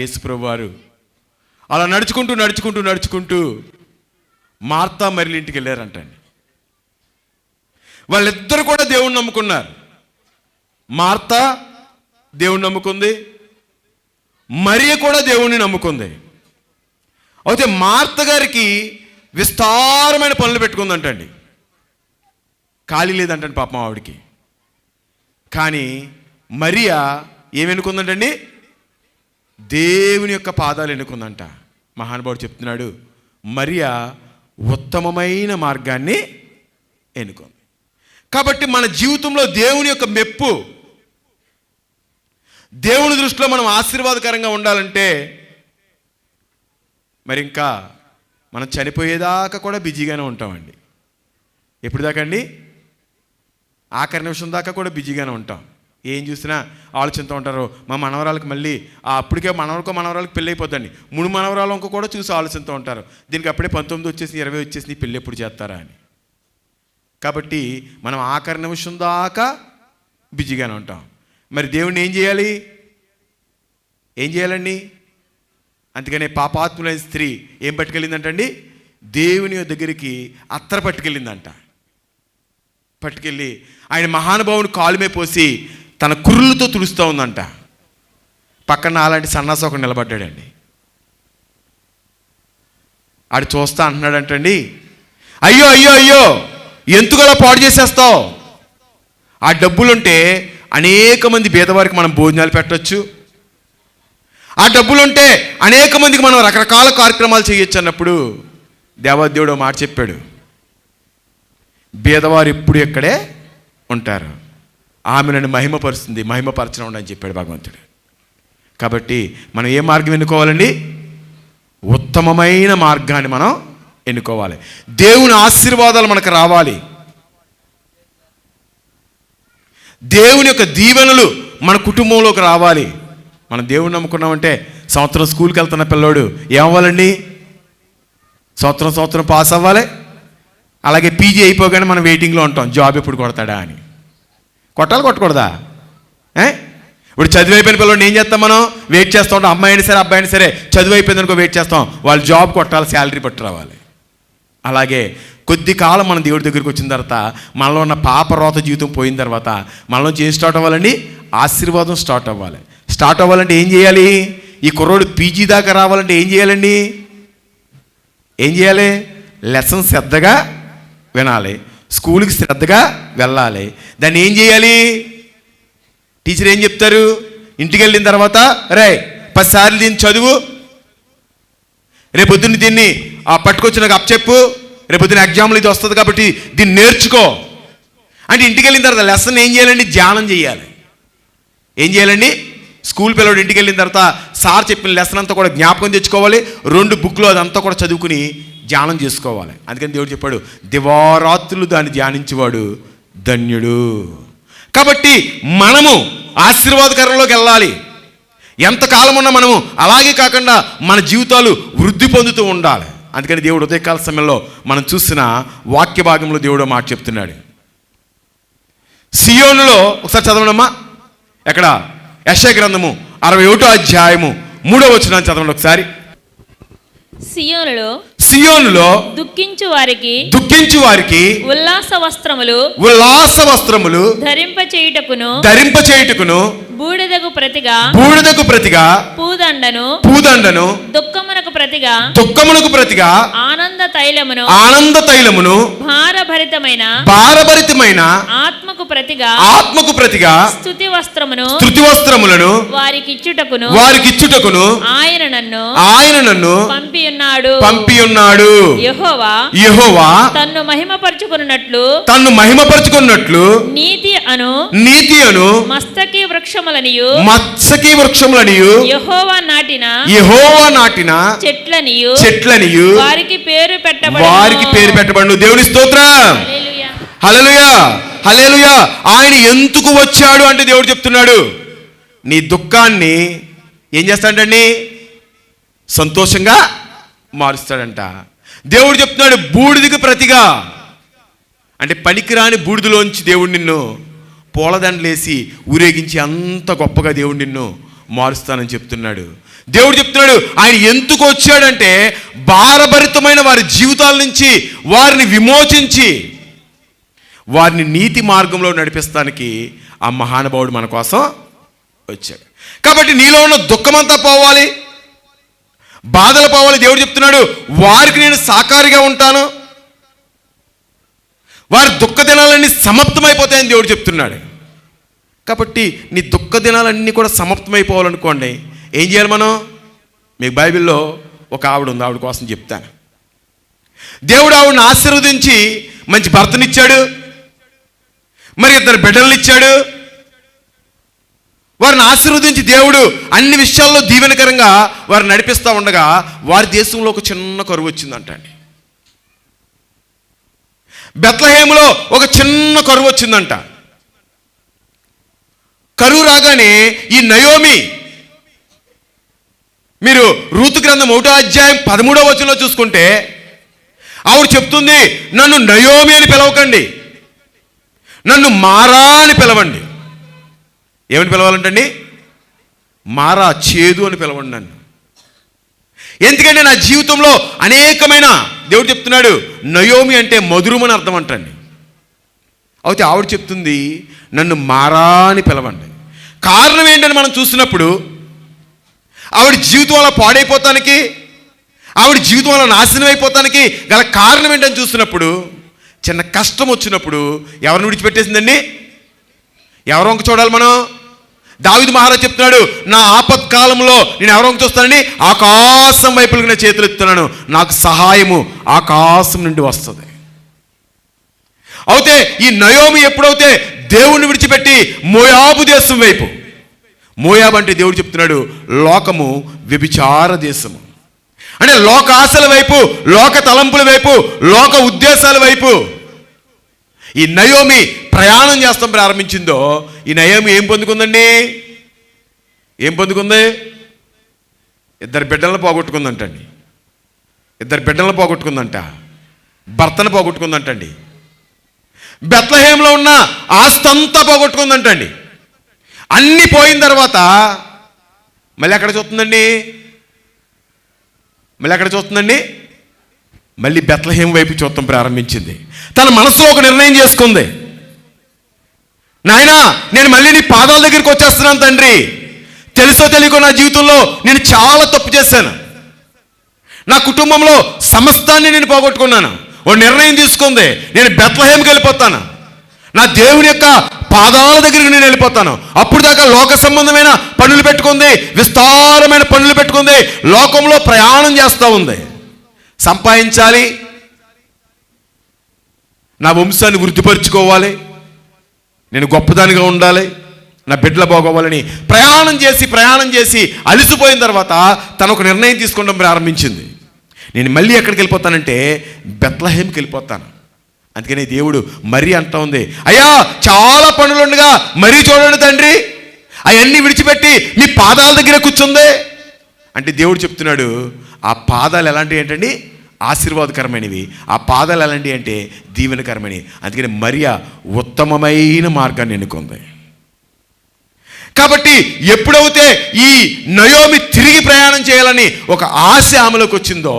యేసుప్రభు వారు. అలా నడుచుకుంటూ నడుచుకుంటూ నడుచుకుంటూ మార్తా మరియల ఇంటికి వెళ్ళారంటండి. వాళ్ళిద్దరు కూడా దేవుణ్ణి నమ్ముకున్నారు. మార్తా దేవుణ్ణి నమ్ముకుంది, మరియ కూడా దేవుణ్ణి నమ్ముకుంది. అయితే మార్త గారికి విస్తారమైన పనులు పెట్టుకుందంటండి, ఖాళీ లేదంటండి పాపం ఆవిడికి. కానీ మరియ ఏమెన్నుకుందంటండి? దేవుని యొక్క పాదాలు ఎన్నుకుందంట. మహానుభావుడు చెప్తున్నాడు, మరియ ఉత్తమమైన మార్గాన్ని ఎన్నుకుంది. కాబట్టి మన జీవితంలో దేవుని యొక్క మెప్పు, దేవుని దృష్టిలో మనం ఆశీర్వాదకరంగా ఉండాలంటే మరి ఇంకా మనం చనిపోయేదాకా కూడా బిజీగానే ఉంటామండి. ఎప్పుడు దాకా అండి? ఆఖరి నిమిషం దాకా కూడా బిజీగానే ఉంటాం. ఏం చూసినా ఆలోచనతో ఉంటారు. మా మనవరాలకు మళ్ళీ అప్పటికే మనవరాలకు పెళ్ళి అయిపోద్దండి. మును మనవరాలు ఇంకో కూడా చూసి ఆలోచనతో ఉంటారు. దీనికి అప్పుడే 19 వచ్చేసి 20 వచ్చేసి పెళ్ళి ఎప్పుడు చేస్తారా అని. కాబట్టి మనం ఆఖరి నిమిషం దాకా బిజీగానే ఉంటాం. మరి దేవుణ్ణి ఏం చేయాలండి? అందుకనే పాపాత్ములైన స్త్రీ ఏం పట్టుకెళ్ళిందంటండి? దేవుని దగ్గరికి అత్తర పట్టుకెళ్ళిందంట. పట్టుకెళ్ళి ఆయన మహానుభావుని కాలుమే పోసి తన కుర్రులతో తుడుస్తూ ఉందంట. పక్కన అలాంటి సన్నాసి ఒకడు నిలబడ్డాడండి. ఆడు చూస్తా అంటున్నాడంటండి, అయ్యో అయ్యో అయ్యో ఎందుకు అలా పాడు చేసేస్తావు? ఆ డబ్బులుంటే అనేక మంది పేదవారికి మనం భోజనాలు పెట్టవచ్చు. ఆ డబ్బులుంటే అనేక మందికి మనం రకరకాల కార్యక్రమాలు చేయొచ్చు అన్నప్పుడు దేవాదేవుడు మాట చెప్పాడు, బీదవారు ఎప్పుడు ఎక్కడే ఉంటారు, ఆమె నన్ను మహిమపరచడం ఉండని చెప్పాడు భగవంతుడు. కాబట్టి మనం ఏ మార్గం ఎన్నుకోవాలండి? ఉత్తమమైన మార్గాన్ని మనం ఎన్నుకోవాలి. దేవుని ఆశీర్వాదాలు మనకు రావాలి. దేవుని యొక్క దీవెనలు మన కుటుంబంలోకి రావాలి. మనం దేవుని నమ్ముకున్నామంటే సంవత్సరం స్కూల్కి వెళ్తున్న పిల్లోడు ఏమవ్వాలండి? సంవత్సరం పాస్ అవ్వాలి. అలాగే పీజీ అయిపోగానే మనం వెయిటింగ్లో ఉంటాం, జాబ్ ఎప్పుడు కొడతాడా అని. కొట్టకూడదా? ఇప్పుడు చదువు అయిపోయిన పిల్లలు ఏం చేస్తాం? మనం వెయిట్ చేస్తూ ఉంటాం. అమ్మాయి అయినా సరే అబ్బాయి అయినా సరే చదువు అయిపోయింది అనుకో వెయిట్ చేస్తాం. వాళ్ళు జాబ్ కొట్టాలి, శాలరీ పట్టు రావాలి. అలాగే కొద్ది కాలం మన దేవుడి దగ్గరికి వచ్చిన తర్వాత మనలో ఉన్న పాపరోత జీవితం పోయిన తర్వాత మనలో ఏం స్టార్ట్ అవ్వాలండి? ఆశీర్వాదం స్టార్ట్ అవ్వాలి. స్టార్ట్ అవ్వాలంటే ఏం చేయాలి? ఈ కుర్రోడు పీజీ దాకా రావాలంటే ఏం చేయాలండి? ఏం చేయాలి? లెసన్ శ్రద్ధగా వినాలి, స్కూల్కి శ్రద్ధగా వెళ్ళాలి. దాన్ని ఏం చేయాలి? టీచర్ ఏం చెప్తారు? ఇంటికి వెళ్ళిన తర్వాత 10 సార్లు దీన్ని చదువు, రేపొద్దున్న దీన్ని పట్టుకొచ్చి నాకు అప్పచెప్పు, రేపొద్దున ఎగ్జామ్లు ఇది వస్తుంది కాబట్టి దీన్ని నేర్చుకో అంటే ఇంటికి వెళ్ళిన తర్వాత లెసన్ ఏం చేయాలండి? ధ్యానం చేయాలి. ఏం చేయాలండి? స్కూల్ పిల్లడు ఇంటికి వెళ్ళిన తర్వాత సార్ చెప్పిన లెసన్ అంతా కూడా జ్ఞాపకం తెచ్చుకోవాలి. 2 బుక్లు అదంతా కూడా చదువుకుని ధ్యానం చేసుకోవాలి. అందుకని దేవుడు చెప్పాడు, దివారాత్రులు దాన్ని ధ్యానించేవాడు ధన్యుడు. కాబట్టి మనము ఆశీర్వాదకరంలోకి వెళ్ళాలి. ఎంతకాలం ఉన్నా మనము అలాగే కాకుండా మన జీవితాలు వృద్ధి పొందుతూ ఉండాలి. అందుకని దేవుడు ఉదయకాల సమయంలో మనం చూసిన వాక్య భాగంలో దేవుడు మాట చెప్తున్నాడు. సియోనులో ఒకసారి చదవడమ్మా. ఎక్కడ? యెషయా గ్రంథము 61వ అధ్యాయము 3వ వచనాన్ని చదవండి ఒకసారి. సియోనులో దుఃఖించు వారికి ఉల్లాస వస్త్రములు ధరింప చేయుటకును బూడిదకు ప్రతిగా పూదండను దుఃఖమునకు ప్రతిగా ఆనంద తైలమును భారభరితమైన ఆత్మకు ప్రతిగా స్తుతి వస్త్రములను వారికిచ్చుటకును ఆయన నన్ను పంపి ఉన్నాడు. యెహోవా తన్ను మహిమపరచుకున్నట్లు నీతి అను మస్తకి వృక్షములనియు యెహోవా నాటిన చెట్లనియు వారికి పేరు పెట్టబడును. దేవుని స్తోత్రం. హల్లెలూయా హల్లెలూయా. ఆయన ఎందుకు వచ్చాడు అంటే దేవుడు చెప్తున్నాడు, నీ దుఃఖాన్ని ఏం చేస్తాడండి? సంతోషంగా మారుస్తాడంట. దేవుడు చెప్తున్నాడు బూడిదకు ప్రతిగా అంటే పనికిరాని బూడిదలోంచి దేవుడు నిన్ను పూలదండలేసి ఊరేగించి అంత గొప్పగా దేవుడు నిన్ను మారుస్తానని చెప్తున్నాడు. దేవుడు చెప్తున్నాడు ఆయన ఎందుకు వచ్చాడంటే భారభరితమైన వారి జీవితాల నుంచి వారిని విమోచించి వారిని నీతి మార్గంలో నడిపిస్తానికి ఆ మహానుభావుడు మన కోసం వచ్చాడు. కాబట్టి నీలో ఉన్న దుఃఖమంతా పోవాలి, బాధలు పోవాలి. దేవుడు చెప్తున్నాడు వారికి నేను సాకారిగా ఉంటాను, వారి దుఃఖ దినాలన్నీ సమాప్తమైపోతాయని దేవుడు చెప్తున్నాడు. కాబట్టి నీ దుఃఖ దినాలన్నీ కూడా సమాప్తమైపోవాలనుకోండి, ఏం చేయాలి మనం? మీకు బైబిల్లో ఒక ఆవిడ ఉంది, ఆవిడ కోసం చెప్తాను. దేవుడు ఆవిడని ఆశీర్వదించి మంచి భర్తనిచ్చాడు, మరి 2 బిడ్డలను ఇచ్చాడు. వారిని ఆశీర్వదించి దేవుడు అన్ని విషయాల్లో దీవెనకరంగా వారు నడిపిస్తూ ఉండగా వారి దేశంలో ఒక చిన్న కరువు వచ్చిందంటండి. బెత్లెహేములో ఒక చిన్న కరువు వచ్చిందంట. కరువు రాగానే ఈ నయోమి, మీరు రూతు గ్రంథం 1వ అధ్యాయం 13వ వచనంలో చూసుకుంటే ఆవిడ చెప్తుంది, నన్ను నయోమి అని పిలవకండి, నన్ను మారా అని పిలవండి. ఏమని పిలవాలంటండి? మారా, చేదు అని పిలవండి నన్ను. ఎందుకంటే నా జీవితంలో అనేకమైన, దేవుడు చెప్తున్నాడు నయోమి అంటే మధురమని అర్థం అంటండి. అయితే ఆవిడ చెప్తుంది నన్ను మారా అని పిలవండి. కారణం ఏంటని మనం చూసినప్పుడు ఆవిడ జీవితం అలా పాడైపోతానికి, ఆవిడ జీవితం అలా నాశనం అయిపోతానికి గల కారణం ఏంటని చూసినప్పుడు, చిన్న కష్టం వచ్చినప్పుడు ఎవరిని విడిచిపెట్టేసిందండి? ఎవరు వంక చూడాలి మనం? దావీదు మహారాజు చెప్తున్నాడు, నా ఆపత్కాలంలో నేను ఎవరు వంక చూస్తానని ఆకాశం వైపులకు నా చేతులు ఎత్తున్నాను, నాకు సహాయము ఆకాశం నుండి వస్తుంది. అయితే ఈ నయోమి ఎప్పుడైతే దేవుణ్ణి విడిచిపెట్టి మోయాబు దేశం వైపు, మోయాబు అంటే దేవుడు చెప్తున్నాడు లోకము వ్యభిచార దేశము, అంటే లోక ఆశల వైపు, లోక తలంపుల వైపు, లోక ఉద్దేశాల వైపు ఈ నయోమి ప్రయాణం చేస్తాం ప్రారంభించిందో, ఈ నయోమి ఏం పొందుకుందండి? ఏం పొందుకుంది? 2 బిడ్డలను పోగొట్టుకుందంటండి. 2 బిడ్డలను పోగొట్టుకుందంట, భర్తను పోగొట్టుకుందంటండి, బెత్లెహేంలో ఉన్న ఆస్తంతా పోగొట్టుకుందంటండి. అన్నీ పోయిన తర్వాత మళ్ళీ ఎక్కడ చూస్తుందండి? మళ్ళీ బెత్లెహేం వైపు చూడటం ప్రారంభించింది. తన మనసులో ఒక నిర్ణయం చేసుకుంది, నాయనా నేను మళ్ళీ నీ పాదాల దగ్గరికి వచ్చేస్తున్నాను తండ్రి, తెలుసో తెలియకో నా జీవితంలో నేను చాలా తప్పు చేశాను, నా కుటుంబంలో సమస్తాన్ని నేను పోగొట్టుకున్నాను. ఓ నిర్ణయం తీసుకుంది, నేను బెత్లెహేంకి వెళ్ళిపోతాను, నా దేవుని యొక్క పాదాల దగ్గరికి నేను వెళ్ళిపోతాను. అప్పుడు దాకా లోక సంబంధమైన పనులు పెట్టుకుంది, విస్తారమైన పనులు పెట్టుకుంది, లోకంలో ప్రయాణం చేస్తూ ఉంది. సంపాదించాలి, నా వంశాన్ని వృద్ధిపరుచుకోవాలి, నేను గొప్పదానిగా ఉండాలి, నా బిడ్డల బాగోవాలని ప్రయాణం చేసి అలిసిపోయిన తర్వాత తను ఒక నిర్ణయం తీసుకోవడం ప్రారంభించింది. నేను మళ్ళీ ఎక్కడికి వెళ్ళిపోతానంటే బెత్లెహేంకి వెళ్ళిపోతాను. అందుకని దేవుడు మరీ అంటా ఉంది, అయ్యా చాలా పనులు ఉండగా మరీ చూడండి తండ్రి, అవన్నీ విడిచిపెట్టి మీ పాదాల దగ్గర కూర్చుంది అంటే దేవుడు చెప్తున్నాడు ఆ పాదాలు ఎలాంటివి ఏంటండి? ఆశీర్వాదకరమైనవి. ఆ పాదాలు ఎలాంటివి అంటే దీవెనకరమైనవి. అందుకని మరియా ఉత్తమమైన మార్గాన్ని ఎన్నుకుంది. కాబట్టి ఎప్పుడైతే ఈ నయోమి తిరిగి ప్రయాణం చేయాలని ఒక ఆశ ఆమెలోకి వచ్చిందో,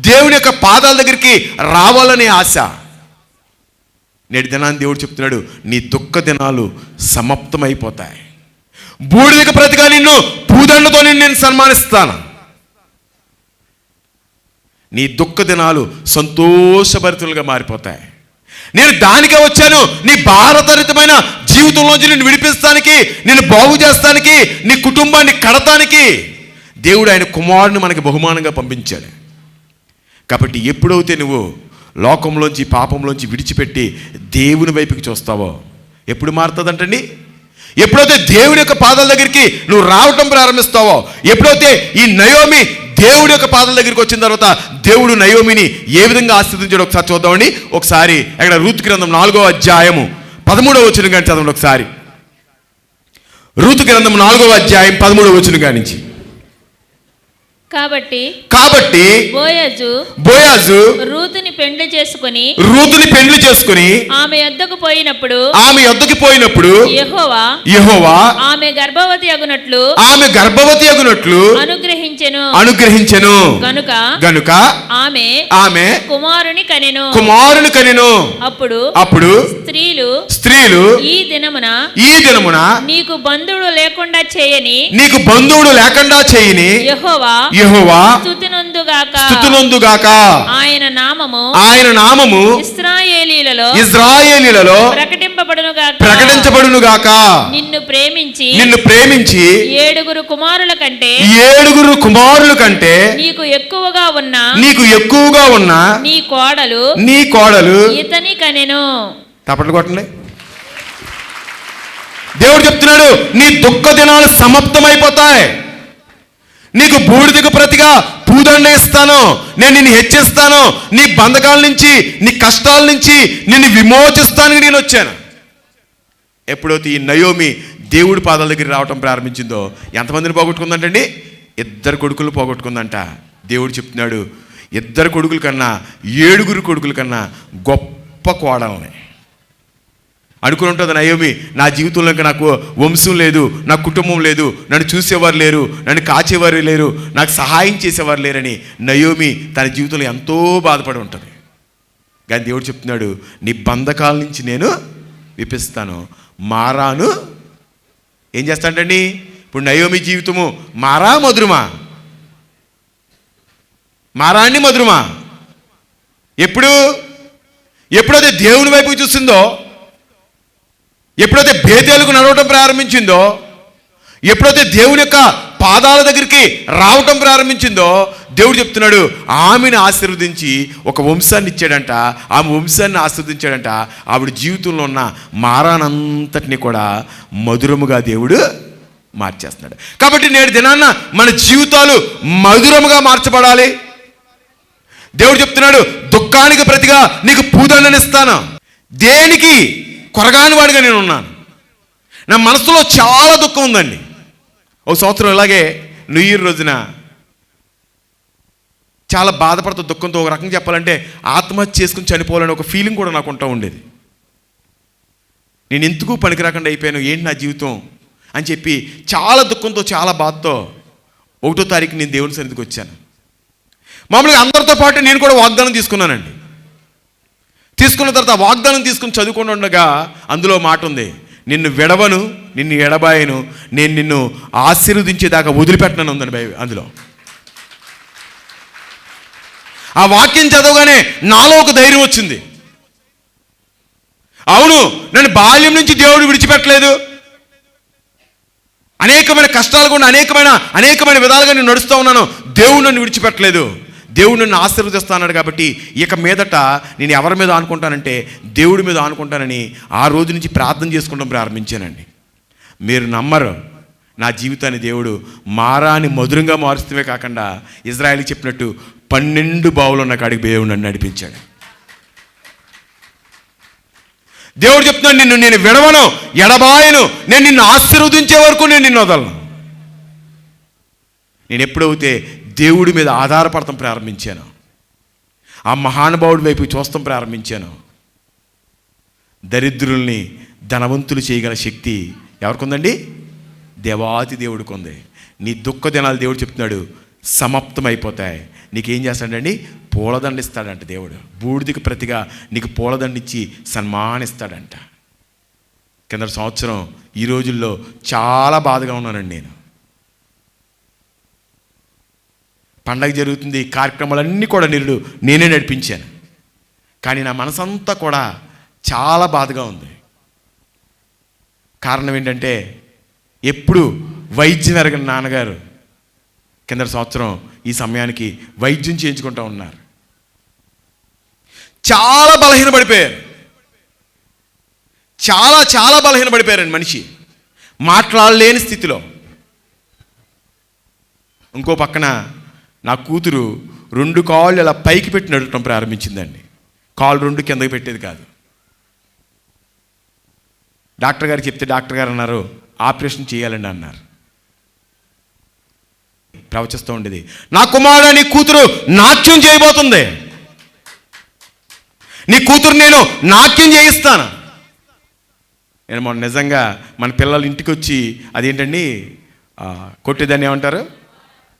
దేవుని యొక్క పాదాల దగ్గరికి రావాలనే ఆశ, నేటి దినాన్ని దేవుడు చెప్తున్నాడు నీ దుఃఖ దినాలు సమాప్తమైపోతాయి, బూడిదకు ప్రతిగా నిన్ను పూదండతో నేను సన్మానిస్తాను, నీ దుఃఖ దినాలు సంతోషభరితులుగా మారిపోతాయి. నేను దానికే వచ్చాను, నీ భారతరితమైన జీవితంలోంచి నేను విడిపిస్తానికి, నేను బాగు చేస్తానికి, నీ కుటుంబాన్ని కడతానికి దేవుడు ఆయన కుమారుని మనకి బహుమానంగా పంపించాడు. కాబట్టి ఎప్పుడైతే నువ్వు లోకంలోంచి పాపంలోంచి విడిచిపెట్టి దేవుని వైపుకి చూస్తావో ఎప్పుడు మారుతుందంటండి? ఎప్పుడైతే దేవుని యొక్క పాదాల దగ్గరికి నువ్వు రావటం ప్రారంభిస్తావో, ఎప్పుడైతే ఈ నయోమి దేవుడి యొక్క పాదాల దగ్గరికి వచ్చిన తర్వాత దేవుడు నయోమిని ఏ విధంగా ఆశీర్వదించాడో ఒకసారి చూద్దామండి. ఒకసారి అక్కడ రూతు గ్రంథం 4వ అధ్యాయము 13వ వచనం కానీ చదవండి. ఒకసారి రూతు గ్రంథం 4వ అధ్యాయం 13వ వచనం కానించి. కాబట్టి బోయాజు రూతుని పెండ్లి చేసుకుని ఆమె యొద్దకు పోయినప్పుడు యెహోవా ఆమె గర్భవతి అగునట్లు అనుగ్రహించెను గనుక ఆమె కుమారుని కనెను. అప్పుడు స్త్రీలు ఈ దినమున నీకు బంధువుడు లేకుండా చేయని యెహోవా స్తుతినొందుగాక. ఆయన నామము ఇశ్రాయేలీయులలో ప్రకటించబడునుగాక. నిన్ను ప్రేమించి 7 కుమారుల కంటే నీకు ఎక్కువగా ఉన్న నీ కోడలు ఇతని కనెను. తప్పట్లు కొట్టండి. దేవుడు చెప్తున్నాడు, నీ దుఃఖ దినాలు సమాప్తమైపోతాయి. నీకు బూడిదకు ప్రతిగా పూదండ ఇస్తాను, నేను నిన్ను హెచ్చిస్తాను, నీ బంధకాల నుంచి, నీ కష్టాల నుంచి నిన్ను విమోచిస్తానికి నేను వచ్చాను. ఎప్పుడైతే ఈ నయోమి దేవుడి పాదాల దగ్గర రావటం ప్రారంభించిందో ఎంతమందిని పోగొట్టుకుందంటండి? 2 కొడుకులు పోగొట్టుకుందంట. దేవుడు చెప్తున్నాడు, 2 కొడుకుల కన్నా 7 కొడుకుల కన్నా గొప్ప కోడల్ని అనుకుని ఉంటుంది నయోమి. నా జీవితంలో ఇంకా నాకు వంశం లేదు, నా కుటుంబం లేదు, నన్ను చూసేవారు లేరు, నన్ను కాచేవారు లేరు, నాకు సహాయం చేసేవారు లేరని నయోమి తన జీవితంలో ఎంతో బాధపడి ఉంటుంది. కానీ దేవుడు చెప్తున్నాడు, నీ బంధకాల నుంచి నేను విపిస్తాను. మారాను ఏం చేస్తాడండి? ఇప్పుడు నయోమి జీవితము మారా మధురమా? మారాన్ని మధురమా? ఎప్పుడైతే దేవుని వైపు చూసిందో, ఎప్పుడైతే బేతేలుకు నడవటం ప్రారంభించిందో, ఎప్పుడైతే దేవుని యొక్క పాదాల దగ్గరికి రావటం ప్రారంభించిందో, దేవుడు చెప్తున్నాడు ఆమెను ఆశీర్వదించి ఒక వంశాన్ని ఇచ్చాడంట. ఆమె వంశాన్ని ఆశీర్వదించాడంట. ఆవిడ జీవితంలో ఉన్న మారానంతటిని కూడా మధురముగా దేవుడు మార్చేస్తున్నాడు. కాబట్టి నేడు దినాన్న మన జీవితాలు మధురముగా మార్చబడాలి. దేవుడు చెప్తున్నాడు, దుఃఖానికి ప్రతిగా నీకు పూదండనిస్తాను. దేనికి కొరగాని వాడిగా నేను ఉన్నాను. నా మనసులో చాలా దుఃఖం ఉందండి. ఒక సంవత్సరం ఇలాగే న్యూ ఇయర్ రోజున చాలా బాధపడుతూ దుఃఖంతో, ఒక రకంగా చెప్పాలంటే ఆత్మహత్య చేసుకుని చనిపోవాలని ఒక ఫీలింగ్ కూడా నాకు ఉంటా ఉండేది. నేను ఎందుకు పనికి రాకుండా అయిపోయాను, ఏంటి నా జీవితం అని చెప్పి చాలా దుఃఖంతో, చాలా బాధతో 1వ తారీఖు నేను దేవుని సన్నిధికి వచ్చాను. మామూలుగా అందరితో పాటు నేను కూడా వాగ్దానం తీసుకున్నానండి. తీసుకున్న తర్వాత వాగ్దానం తీసుకుని చదువుకుండా ఉండగా అందులో మాట ఉంది, నిన్ను విడవను, నిన్ను ఎడబాయను, నేను నిన్ను ఆశీర్వదించేదాకా వదిలిపెట్టను ఉందని అందులో. ఆ వాక్యం చదవగానే నాలో ఒక ధైర్యం వచ్చింది. అవును, నన్ను బాల్యం నుంచి దేవుడు విడిచిపెట్టలేదు. అనేకమైన కష్టాలు కూడా అనేకమైన విధాలుగా నేను నడుస్తూ ఉన్నాను. దేవుడు నన్ను విడిచిపెట్టలేదు. దేవుడు నన్ను ఆశీర్వదిస్తాన్నాడు. కాబట్టి ఇక మీదట నేను ఎవరి మీద ఆనుకుంటానంటే దేవుడి మీద ఆనుకుంటానని ఆ రోజు నుంచి ప్రార్థన చేసుకోవడం ప్రారంభించానండి. మీరు నమ్మరు, నా జీవితాన్ని దేవుడు మారాని మధురంగా మారుస్తూనే కాకుండా ఇజ్రాయేల్కి చెప్పినట్టు 12 బావులు ఉన్న కాడికి దేవుడు నన్ను నడిపించాడు. దేవుడు చెప్తున్నాడు, నేను విడవను, ఎడబాయను, నేను నిన్ను ఆశీర్వదించే వరకు నేను నిన్ను వదలను. నేను ఎప్పుడైతే దేవుడి మీద ఆధారపడటం ప్రారంభించాను, ఆ మహానుభావుడి వైపు చూస్తాం ప్రారంభించాను, దరిద్రుల్ని ధనవంతులు చేయగల శక్తి ఎవరికి ఉందండి? దేవాతి దేవుడికి ఉంది. నీ దుఃఖ దినాలు దేవుడు చెప్తున్నాడు సమాప్తమైపోతాయి. నీకేం చేస్తాడండి? పూలదండ ఇస్తాడంట దేవుడు. బూడిదకి ప్రతిగా నీకు పూలదండిచ్చి సన్మానిస్తాడంట. కింద సంవత్సరం ఈ రోజుల్లో చాలా బాధగా ఉన్నానండి. నేను పండగ జరుగుతుంది, కార్యక్రమాలన్నీ కూడా నేనే నడిపించాను. కానీ నా మనసంతా కూడా చాలా బాధగా ఉంది. కారణం ఏంటంటే ఎప్పుడు వైద్యం ఎరగని నాన్నగారు కింద సంవత్సరం ఈ సమయానికి వైద్యం చేయించుకుంటూ ఉన్నారు. చాలా బలహీనపడిపోయారు. చాలా బలహీనపడిపోయారండి మనిషి, మాట్లాడలేని స్థితిలో. ఇంకో పక్కన నా కూతురు 2 కాళ్ళు ఇలా పైకి పెట్టి నడవటం ప్రారంభించిందండి. కాళ్ళు 2 కిందకి పెట్టేది కాదు. డాక్టర్ గారు చెప్తే డాక్టర్ గారు అన్నారు ఆపరేషన్ చేయాలండి అన్నారు. ప్రవచిస్తూ ఉండేది, నా కుమారుడు నీ కూతురు నాట్యం చేయబోతుంది, నీ కూతురు నేను నాట్యం చేయిస్తాను. నేను మొన్న నిజంగా మన పిల్లలు ఇంటికి వచ్చి అదేంటండి కొట్టేదాన్ని ఏమంటారు,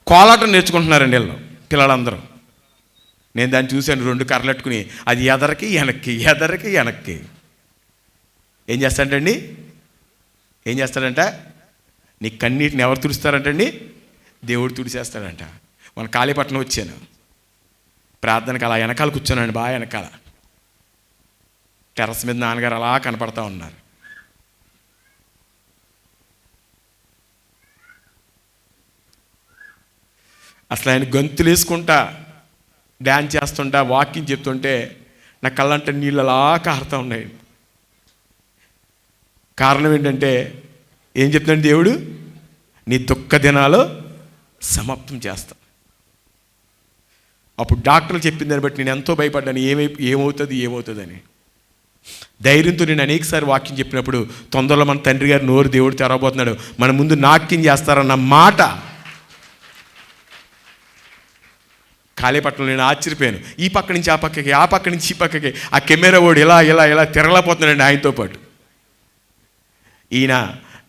కోలాటం నేర్చుకుంటున్నారండి వీళ్ళు పిల్లలందరూ. నేను దాన్ని చూశాను, 2 కర్రలెట్టుకుని అది ఎదరికి వెనక్కి ఎదరికి వెనక్కి. ఏం చేస్తాడండి, ఏం చేస్తాడంట, నీ కన్నీటిని ఎవరు తుడుస్తారంటండి, దేవుడు తుడిచేస్తాడంట. మన కాళీపట్నం వచ్చాను, ప్రార్థనకు అలా వెనకాల కూర్చోనండి, బాగా వెనకాల టెర్రస్ మీద నాన్నగారు అలా కనపడతా ఉన్నారు. అసలు ఆయన గొంతులు వేసుకుంటా డ్యాన్స్ చేస్తుంటా వాకింగ్ చెప్తుంటే నా కళ్ళంటే నీళ్ళు అలా కారుతూ ఉన్నాయి. కారణం ఏంటంటే ఏం చెప్తున్నాడు దేవుడు, నీ దుఃఖ దినాలు సమాప్తం చేస్తా. అప్పుడు డాక్టర్లు చెప్పిన దాన్ని బట్టి నేను ఎంతో భయపడ్డాను, ఏమవుతుందని. ధైర్యంతో నేను అనేకసారి వాక్యం చెప్పినప్పుడు తొందరలో మన తండ్రి గారు నోరు దేవుడు తెరవబోతున్నాడు, మన ముందు నాట్యం చేస్తారన్న మాట కాళీపట్నంలో నేను ఆశ్చర్యపోయాను. ఈ పక్క నుంచి ఆ పక్కకి, ఆ పక్క నుంచి ఈ పక్కకి ఆ కెమెరా ఓడి ఇలా ఇలా ఇలా తిరగలేకపోతున్నాడండి ఆయనతో పాటు. ఈయన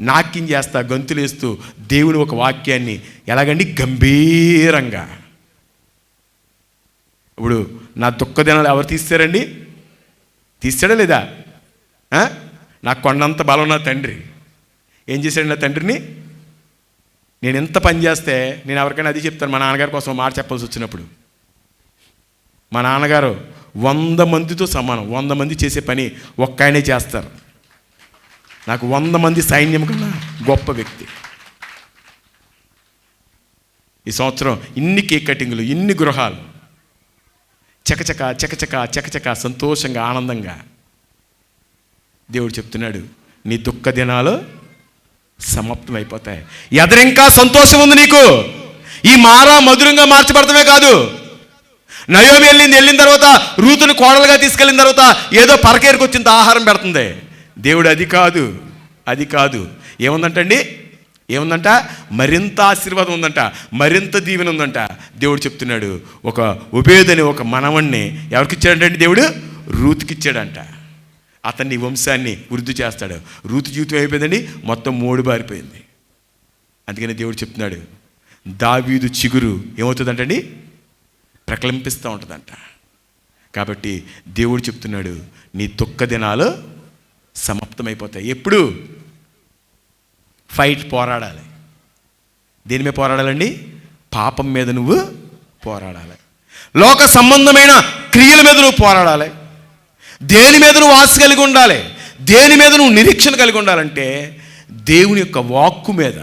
నాట్యం చేస్తా గొంతులేస్తూ దేవుని ఒక వాక్యాన్ని ఎలాగండి గంభీరంగా. ఇప్పుడు నా దుఃఖ దినాలు ఎవరు తీస్తారండి, తీస్తాడా లేదా? నాకు కొండంత బలం నా తండ్రి. ఏం చేశాడు నా తండ్రిని, నేను ఎంత పని చేస్తే నేను ఎవరికైనా అది చెప్తాను. మా నాన్నగారి కోసం మాట చెప్పాల్సి వచ్చినప్పుడు, మా నాన్నగారు 100 మందితో సమానం, 100 మంది చేసే పని ఒక్క ఆయనే చేస్తారు. నాకు 100 మంది సైన్యం కన్నా గొప్ప వ్యక్తి. ఈ సంవత్సరం ఇన్ని కేక్ కటింగ్లు, ఇన్ని గృహాలు, చకచక చకచక చకచక సంతోషంగా ఆనందంగా. దేవుడు చెప్తున్నాడు, నీ దుఃఖ దినాలు సమాప్తం అయిపోతాయి. ఎదరింకా సంతోషం ఉంది నీకు. ఈ మారా మధురంగా మార్చబడటమే కాదు, నయోమి వెళ్ళిన తర్వాత రూతుని కోడలుగా తీసుకెళ్ళిన తర్వాత ఏదో పరకేరికి వచ్చింత ఆహారం పెడుతుంది. దేవుడు అది కాదు ఏముందంటండి, ఏముందంట, మరింత ఆశీర్వాదం ఉందంట, మరింత దీవెన ఉందంట. దేవుడు చెప్తున్నాడు, ఒక ఉబేదని ఒక మనవణ్ణి ఎవరికి ఇచ్చాడంటే దేవుడు రూతుకి ఇచ్చాడంట. అతన్ని వంశాన్ని వృద్ధి చేస్తాడు. రూతు జీవితం అయిపోయిందండి, మొత్తం 3 బారిపోయింది. అందుకని దేవుడు చెప్తున్నాడు, దావీదు చిగురు ఏమవుతుందంటండి, ప్రకలింపిస్తూ ఉంటుందంట. కాబట్టి దేవుడు చెప్తున్నాడు, నీ దుఃఖ దినాలు సమాప్తమైపోతాయి. ఎప్పుడు పోరాడాలి. దేని మీద పోరాడాలండి, పాపం మీద నువ్వు పోరాడాలి. లోక సంబంధమైన క్రియల మీద నువ్వు పోరాడాలి. దేని మీద నువ్వు ఆశ కలిగి ఉండాలి, దేని మీద నువ్వు నిరీక్షణ కలిగి ఉండాలంటే దేవుని యొక్క వాక్కు మీద.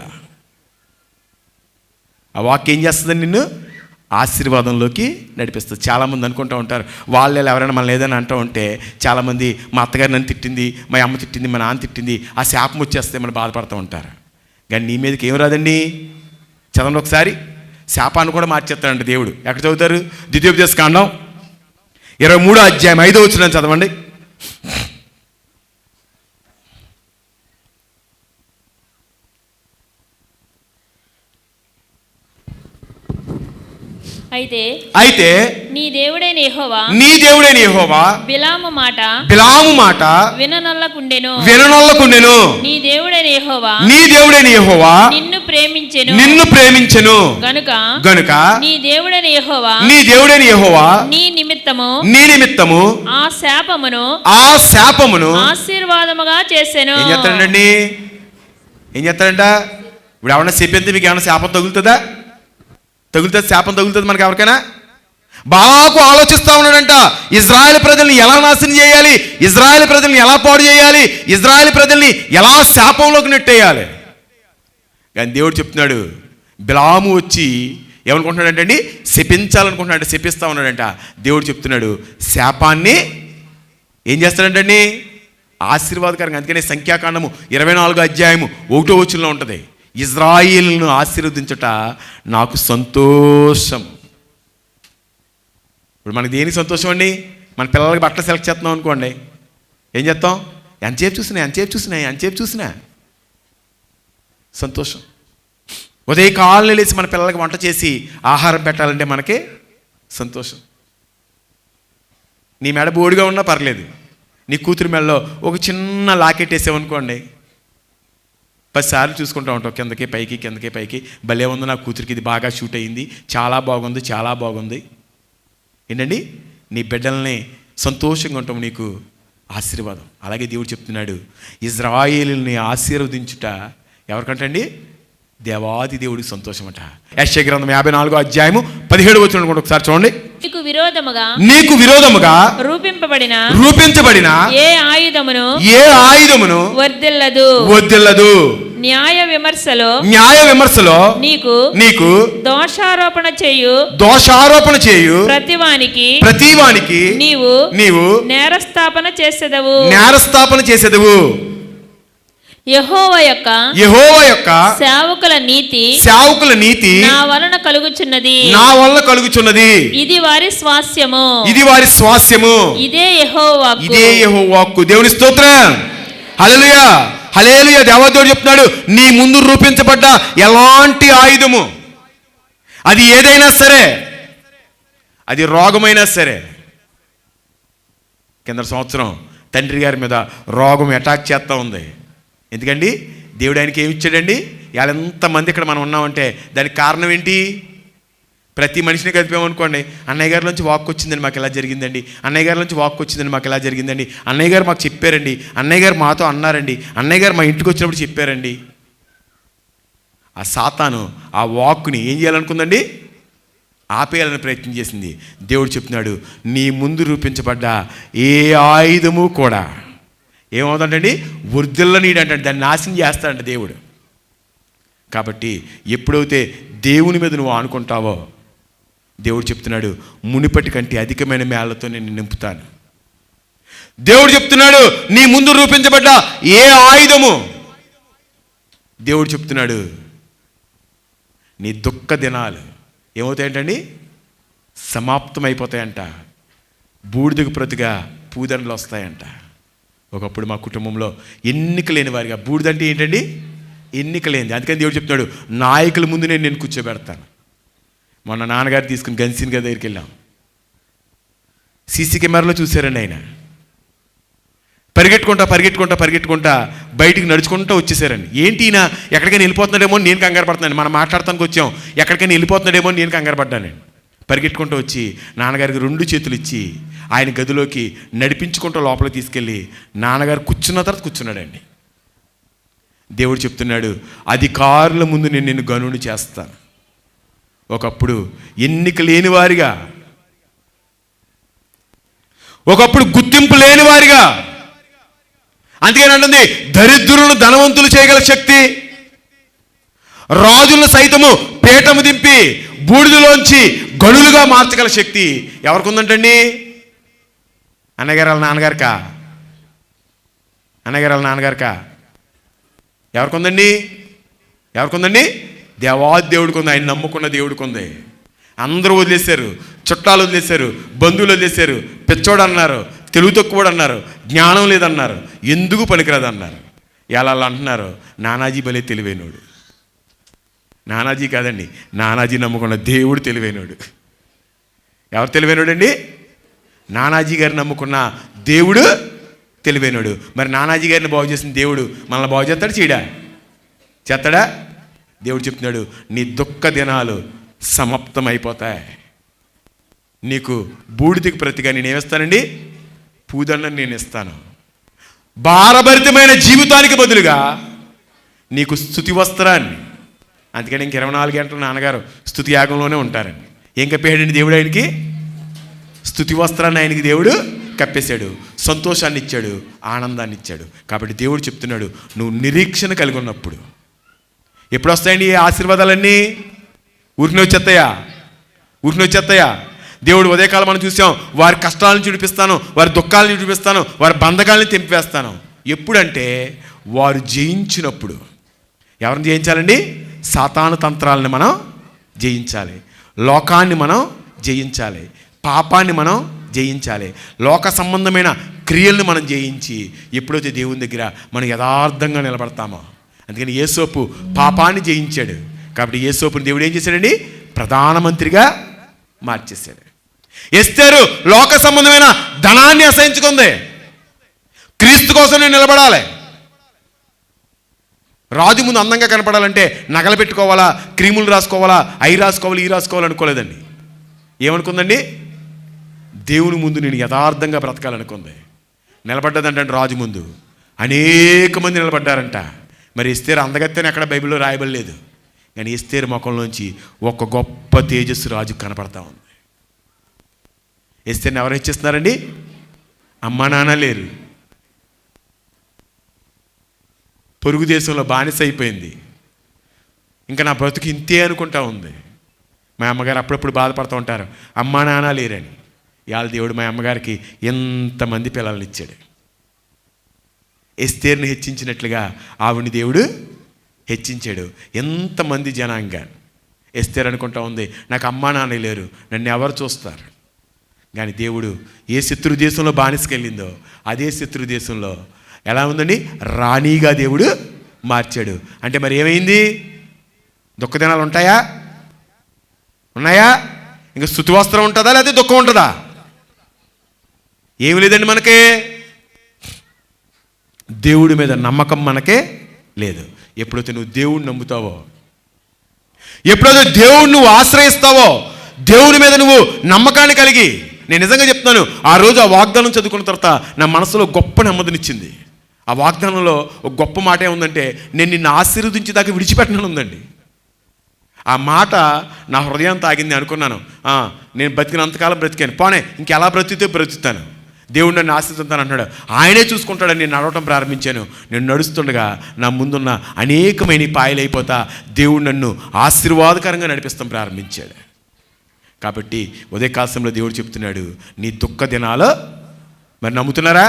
ఆ వాక్కు ఏం చేస్తుందని నిన్ను ఆశీర్వాదంలోకి నడిపిస్తుంది. చాలామంది అనుకుంటూ ఉంటారు, వాళ్ళు ఎవరైనా మనల్ని ఏదైనా అంటూ ఉంటే చాలామంది మా అత్తగారు నన్ను తిట్టింది, మా అమ్మ తిట్టింది, మా నాన్న తిట్టింది, ఆ శాపం వచ్చేస్తే మనం బాధపడుతూ ఉంటారు. కానీ నీ మీదకి ఏం రాదండి. చదవండి ఒకసారి, శాపాన్ని కూడా మార్చేస్తాడంట దేవుడు. ఎక్కడ చదువుతారు, ద్వితీయోపదేశకాండం 23వ అధ్యాయం 5వ వచనం చదవండి. అయితే నీ దేవుడైన యెహోవా బిలాము మాట విననొల్లకుండెను. నీ దేవుడైన యెహోవా నిన్ను ప్రేమించెను గనుక నీ దేవుడైన యెహోవా నీ నిమిత్తము ఆ శాపమును ఆశీర్వాదముగా చేసెను. ఏం చేస్తాడంట ఇప్పుడు ఎవరన్నా చెప్పితే మీకు ఏమన్నా శాపం తగులుతుందా? శాపం తగులుతుంది మనకి ఎవరికైనా? బాగా ఆలోచిస్తూ ఉన్నాడంట, ఇజ్రాయెల్ ప్రజల్ని ఎలా నాశనం చేయాలి, ఇజ్రాయెల్ ప్రజల్ని ఎలా పాడు చేయాలి, ఇజ్రాయెల్ ప్రజల్ని ఎలా శాపంలోకి నెట్టేయాలి. కానీ దేవుడు చెప్తున్నాడు, బిలాము వచ్చి ఏమనుకుంటున్నాడంటే అండి, శపించాలనుకుంటున్నాడు, శపిస్తూ ఉన్నాడంట. దేవుడు చెప్తున్నాడు, శాపాన్ని ఏం చేస్తాడంటండి, ఆశీర్వాదకరంగా. అందుకనే సంఖ్యాకాండము 24వ అధ్యాయము 1వ వచనంలో ఉంటుంది, ఇజ్రాయిల్ను ఆశీర్వదించుట నాకు సంతోషం. ఇప్పుడు మనకి దేనికి సంతోషం అండి? మన పిల్లలకి బట్టలు సెలెక్ట్ చేస్తున్నాం అనుకోండి, ఏం చేస్తాం? ఎంతసేపు చూసినా సంతోషం. ఉదయకాలం లేచి మన పిల్లలకి వంట చేసి ఆహారం పెట్టాలంటే మనకి సంతోషం. నీ మెడ బోడిగా ఉన్నా పర్లేదు, నీ కూతురు మెడలో ఒక చిన్న లాకెట్ వేసావనుకోండి, 10 సార్లు చూసుకుంటూ ఉంటావు, కిందకి పైకి కిందకి పైకి. భలే ఉంది, నా కూతురికి ఇది బాగా షూట్ అయ్యింది, చాలా బాగుంది, చాలా బాగుంది. ఏంటండి, నీ బిడ్డల్ని సంతోషంగా ఉంటాం, నీకు ఆశీర్వాదం. అలాగే దేవుడు చెప్తున్నాడు, ఇజ్రాయేలుని ఆశీర్వదించుట ఎవరికంటండి? దేవాది దేవుడికి సంతోషం అట. యెషయా గ్రంథం 54వ అధ్యాయము 17వ వచనం కూడా ఒకసారి చూడండి. నీకు విరోధముగా రూపించబడిన ఏ ఆయుధమును వర్ధిల్లదు. న్యాయ విమర్శలో నీకు దోషారోపణ చేయు ప్రతివానికి నీవు నేరస్థాపన చేసెదవు. యెహోవా యొక్క సేవకుల నీతి నా వలన కలుగుచున్నది. ఇది వారి స్వాస్యము. ఇదే యెహోవాకు. దేవుని స్తోత్రం. హల్లెలూయా, హల్లెలూయా. దేవదేవుడు చెప్తున్నాడు, నీ ముందు రూపించబడ్డ ఎలాంటి ఆయుధము, అది ఏదైనా సరే, అది రోగమైనా సరే. కింద సంవత్సరం తండ్రి గారి మీద రోగం అటాక్ చేస్తూ ఉంది. ఎందుకండి, దేవుడు ఆయనకి ఏమి ఇచ్చాడండి? ఇవాళ ఎంతమంది ఇక్కడ మనం ఉన్నామంటే దానికి కారణం ఏంటి? ప్రతి మనిషిని కలిపామనుకోండి, అన్నయ్య గారి నుంచి వాక్ వచ్చిందని మాకు ఇలా జరిగిందండి, అన్నయ్య గారి నుంచి వాక్ వచ్చిందని మాకు ఇలా జరిగిందండి, అన్నయ్య గారు మాకు చెప్పారండి, అన్నయ్య గారు మాతో అన్నారండి, అన్నయ్య గారు మా ఇంటికి వచ్చినప్పుడు చెప్పారండి. ఆ సాతాను ఆ వాక్ని ఏం చేయాలనుకుందండి? ఆపేయాలని ప్రయత్నం చేసింది. దేవుడు చెప్తున్నాడు, నీ ముందు రూపించబడ్డ ఏ ఆయుధము కూడా ఏమవుతుందండి? వర్ధిల్లనీడంటే దాన్ని నాశనం చేస్తాడంట దేవుడు. కాబట్టి ఎప్పుడైతే దేవుని మీద నువ్వు ఆనుకుంటావో, దేవుడు చెప్తున్నాడు, మునిపటి కంటే అధికమైన మేళ్లతో నేను నింపుతాను. దేవుడు చెప్తున్నాడు, నీ ముందు రూపించబడ్డ ఏ ఆయుధము, దేవుడు చెప్తున్నాడు, నీ దుఃఖ దినాలు ఏమవుతాయంటండి? సమాప్తమైపోతాయంట. బూడిదకు ప్రతిగా పూదండలు వస్తాయంట. ఒకప్పుడు మా కుటుంబంలో ఎన్నిక లేని వారిగా, బూడిదంటే ఏంటండి? ఎన్నిక లేనిది. అందుకని దేవుడు చెప్తున్నాడు, నాయకుల ముందు నేను కూర్చోబెడతాను. మొన్న నాన్నగారు తీసుకుని గన్సీన్ గారి దగ్గరికి వెళ్ళాం. సీసీ కెమెరాలో చూశారండి, ఆయన పరిగెట్టుకుంటా బయటికి నడుచుకుంటూ వచ్చేసారండి. ఏంటి ఈయన ఎక్కడికైనా వెళ్ళిపోతున్నాడేమో నేను కంగారు పడుతున్నాను. మనం మాట్లాడటానికి వచ్చాం, ఎక్కడికైనా వెళ్ళిపోతున్నాడేమో నేను కంగారు పడ్డానండి. పరిగెట్టుకుంటూ వచ్చి నాన్నగారికి 2 చేతులు ఇచ్చి ఆయన గదిలోకి నడిపించుకుంటూ లోపలికి తీసుకెళ్ళి నాన్నగారు కూర్చున్న తర్వాత కూర్చున్నాడండి. దేవుడు చెప్తున్నాడు, అధికారుల ముందు నేను నిన్ను గనుని చేస్తాను. ఒకప్పుడు ఎన్నిక లేని వారిగా, ఒకప్పుడు గుర్తింపు లేని వారిగా, అందుకని అంటుంది, దరిద్రులను ధనవంతులు చేయగల శక్తి, రాజులను సైతము పీఠము దింపి బూడిదలోంచి గనులుగా మార్చగల శక్తి ఎవరికి ఉందంటండి? అన్నగారు వాళ్ళ నాన్నగారికా? ఎవరికి ఉందండి? దేవాది దేవుడికి ఉంది. ఆయన నమ్ముకున్న దేవుడికి ఉంది. అందరూ వదిలేశారు, చుట్టాలు వదిలేశారు, బంధువులు వదిలేశారు, పిచ్చోడు అన్నారు, తెలుగు తక్కువడు అన్నారు, జ్ఞానం లేదన్నారు, ఎందుకు పనికిరాదు అన్నారు. ఎలా అంటున్నారు, నానాజీ భలే తెలివైనోడు. నానాజీ కాదండి, నానాజీ నమ్ముకున్న దేవుడు తెలివైనోడు. ఎవరు తెలివైనోడండి? నానాజీ గారిని నమ్ముకున్న దేవుడు తెలివైనోడు. మరి నానాజీ గారిని బాగు చేసిన దేవుడు మనల్ని బాగు చేస్తాడు, చేస్తాడా? దేవుడు చెప్తున్నాడు, నీ దుఃఖ దినాలు సమాప్తమైపోతాయి. నీకు బూడిదకి ప్రతిగా నేనేమిస్తానండి? పూదండని నేను ఇస్తాను. భారభరితమైన జీవితానికి బదులుగా నీకు స్తుతి వస్త్రాన్ని. అందుకని ఇంక 24 గంటలు నాన్నగారు స్తుతి యాగంలోనే ఉంటారండి. ఏం కప్పేశాడండి దేవుడు? ఆయనకి స్తుతి వస్త్రాన్ని ఆయనకి దేవుడు కప్పేశాడు. సంతోషాన్ని ఇచ్చాడు, ఆనందాన్ని ఇచ్చాడు. కాబట్టి దేవుడు చెప్తున్నాడు, నువ్వు నిరీక్షణ కలిగి ఉన్నప్పుడు ఎప్పుడు వస్తాయండి ఈ ఆశీర్వాదాలన్నీ? ఊరిని వచ్చేస్తాయా? దేవుడు ఉదయకాలం మనం చూసాం, వారి కష్టాలను చూపిస్తాను, వారి దుఃఖాలను చూపిస్తాను, వారి బంధకాలను తెంపివేస్తాను. ఎప్పుడంటే వారు జయించినప్పుడు. ఎవరిని జయించాలండి? సాతాను తంత్రాలను మనం జయించాలి, లోకాన్ని మనం జయించాలి, పాపాన్ని మనం జయించాలి, లోక సంబంధమైన క్రియలను మనం జయించి ఎప్పుడైతే దేవుని దగ్గర మనం యథార్థంగా నిలబడతామో. అందుకని యేసోపు పాపాన్ని జయించాడు, కాబట్టి యేసోపుని దేవుడు ఏం చేశాడండి? ప్రధానమంత్రిగా మార్చేశాడు. ఎస్తేరు లోక సంబంధమైన ధనాన్ని అసహించుకుంది. క్రీస్తు కోసం నేను నిలబడాలి. రాజు ముందు అందంగా కనపడాలంటే నగలు పెట్టుకోవాలా, క్రీములు రాసుకోవాలా, అవి రాసుకోవాలి, ఈ రాసుకోవాలి అనుకోలేదండి. ఏమనుకుందండి? దేవుని ముందు నేను యథార్థంగా బ్రతకాలనుకుంది. నిలబడ్డదంటే రాజు ముందు అనేక మంది నిలబడ్డారంట. మరి ఎస్తేరు అందగత్తెని ఎక్కడ బైబిల్లో రాయబడలేదు, కానీ ఎస్తేరు ముఖంలోంచి ఒక గొప్ప తేజస్సు రాజు కనపడతా ఉంది. ఎస్తేరుని ఎవరు హెచ్చిస్తున్నారండి? అమ్మా నాన్న లేరు, పొరుగు దేశంలో బానిస అయిపోయింది, ఇంకా నా బ్రతుకు ఇంతే అనుకుంటా ఉంది. మా అమ్మగారు అప్పుడప్పుడు బాధపడుతూ ఉంటారు, అమ్మా నాన్న లేరని. ఇవాళ దేవుడు మా అమ్మగారికి ఎంతమంది పిల్లల్ని ఇచ్చాడు. ఎస్తేరుని హెచ్చించినట్లుగా ఆవిడని దేవుడు హెచ్చించాడు. ఎంతమంది జనాంగాన్ని. ఎస్తేరు అనుకుంటా ఉంది, నాకు అమ్మా నాన్న లేరు, నన్ను ఎవరు చూస్తారు? కానీ దేవుడు ఏ శత్రు దేశంలో బానిసకెళ్ళిందో అదే శత్రు దేశంలో ఎలా ఉందండి? రాణిగా దేవుడు మార్చాడు. అంటే మరి ఏమైంది? దుఃఖదినాలు ఉంటాయా? ఉన్నాయా? ఇంకా స్తుతివస్త్రం ఉంటుందా, లేకపోతే దుఃఖం ఉంటుందా? ఏమి లేదండి మనకే. దేవుడి మీద నమ్మకం మనకే లేదు. ఎప్పుడైతే నువ్వు దేవుడిని నమ్ముతావో, ఎప్పుడైతే దేవుడిని నువ్వు ఆశ్రయిస్తావో, దేవుని మీద నువ్వు నమ్మకాన్ని కలిగి, నేను నిజంగా చెప్తున్నాను, ఆ రోజు ఆ వాగ్దానం చదువుకున్న తర్వాత నా మనసులో గొప్ప నెమ్మదినిచ్చింది. ఆ వాగ్దానంలో ఒక గొప్ప మాట ఏముందంటే, నేను నిన్ను ఆశీర్వదించి దాకా విడిచిపెట్టనని ఉందండి. ఆ మాట నా హృదయం తాగింది. అనుకున్నాను, నేను బ్రతికినంతకాలం బ్రతికాను, పోనే ఇంకెలా బ్రతికితే బ్రతుకుతాను, దేవుడు నన్ను ఆశీర్వదిస్తాను అంటున్నాడు. ఆయనే చూసుకుంటాడని నేను నడవటం ప్రారంభించాను. నేను నడుస్తుండగా నా ముందున్న అనేకమైన పాయలైపోతా దేవుడు నన్ను ఆశీర్వాదకరంగా నడిపిస్తాం ప్రారంభించాడు. కాబట్టి ఉదయకాలంలో దేవుడు చెప్తున్నాడు, నీ దుఃఖ దినాలు మరి నమ్ముతున్నారా?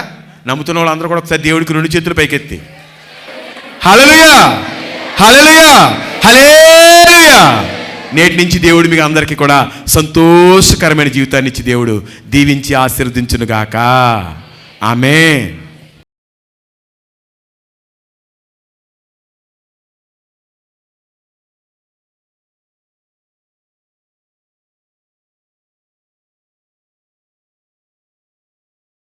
నమ్ముతున్న వాళ్ళందరూ కూడా ఒకసారి దేవుడికి 2 చేతులు పైకెత్తి హల్లెలూయా, హల్లెలూయా, హల్లెలూయా. నేటి నుంచి దేవుడు మీకు అందరికీ కూడా సంతోషకరమైన జీవితాన్ని ఇచ్చి దేవుడు దీవించి ఆశీర్వదించునుగాక. ఆమేన్.